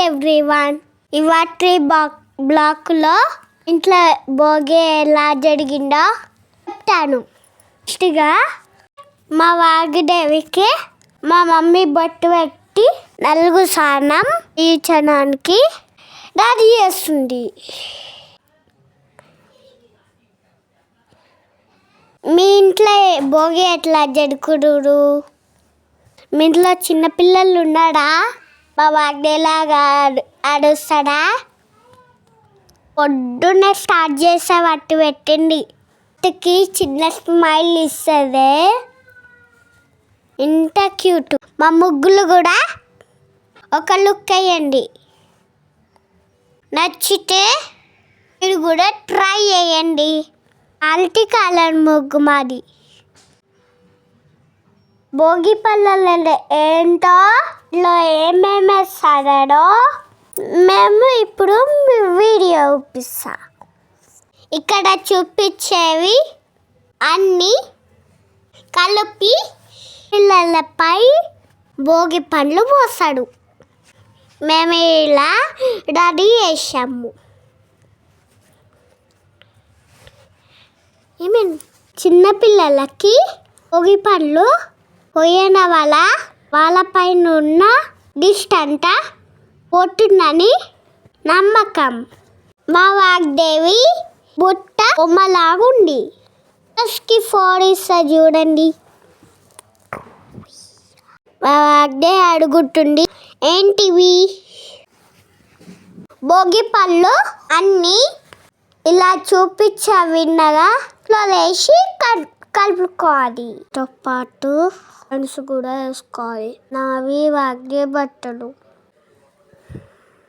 Everyone. ఇవాటి బ్లాక్లో ఇంట్లో భోగి ఎలా జరిగిందో చెప్తాను. ఫస్ట్గా మా వాగ్దేవికి మా మమ్మీ బొట్టు పెట్టి నలుగు స్నానం తీర్చడానికి రెడీ చేస్తుంది. మీ ఇంట్లో భోగి ఎట్లా జరుపుకుంటారు? మీ ఇంట్లో చిన్నపిల్లలు ఉన్నాడా? మా వాగ్దేలాగా అడుస్తాడా? పొద్దున్నే స్టార్ట్ చేసే వట్టు పెట్టండి. వాటికి చిన్న స్మైల్ ఇస్తుంది. ఇంత క్యూట్. మా ముగ్గులు కూడా ఒక లుక్ వేయండి. నచ్చితే మీరు కూడా ట్రై చేయండి. మల్టీ కలర్ ముగ్గు మాది. భోగి పళ్ళలో ఏంటో ఏమేమి వేస్తాడో మేము ఇప్పుడు వీడియో చూపిస్తా. ఇక్కడ చూపించేవి అన్నీ కలిపి పిల్లలపై భోగి పండ్లు పోస్తాడు. మేము ఇలా రెడీ చేసాము. చిన్నపిల్లలకి భోగి పండ్లు పోయిన వాళ్ళపైన ఉన్న దిష్టి అంతా పోతుందని నమ్మకం. మా వాగ్దేవి బుట్ట బొమ్మలాగుంది. ఫోడిస్తా చూడండి. మా వాగ్దేవి అడుగుతుంది, ఏంటివి? భోగి పళ్ళు అన్నీ ఇలా చూపించా విన్నగా వేసి కలుపుకోవాలి. తో పాటు ఫ్రెండ్స్ కూడా వేసుకోవాలి. నావి వాగ్దే బట్టలు.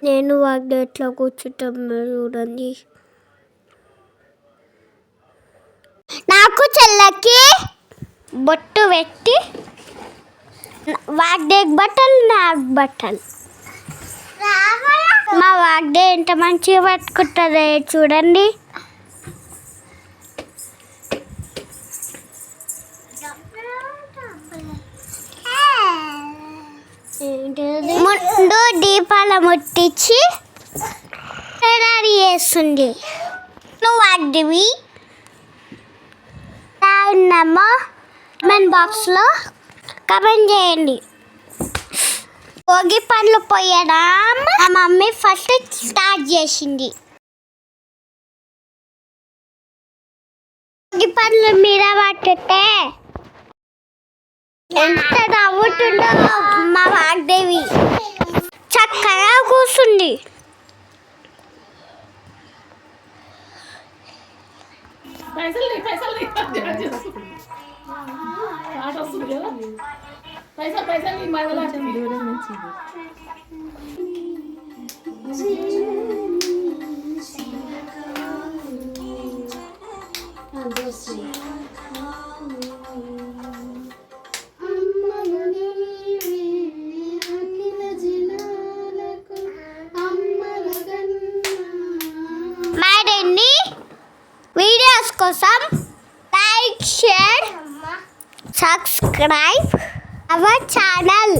నేను వాగ్దే ఎట్లా కూర్చుంటాను చూడండి. నాకు చెల్లకి బొట్టు పెట్టి వాగ్దే బట్టలు, నాకు బట్టలు. మా వాగ్దే ఎంత మంచిగా పట్టుకుంటుంది చూడండి. ముందు దీపాలు ముట్టించి రెడీ చేస్తుంది. నువ్వు వాగ్దేవి ఉన్నామో కామెంట్ బాక్స్లో కామెంట్ చేయండి. భోగి పండ్లు పోయడం మా మమ్మీ ఫస్ట్ స్టార్ట్ చేసింది. భోగి పండ్లు మీద పట్టితే ఎంత నవ్వుతుందో మా వాగ్దేవి. చక్కగా కూర్చుంది. మరిన్ని వీడియోస్ కోసం like, share, subscribe our channel.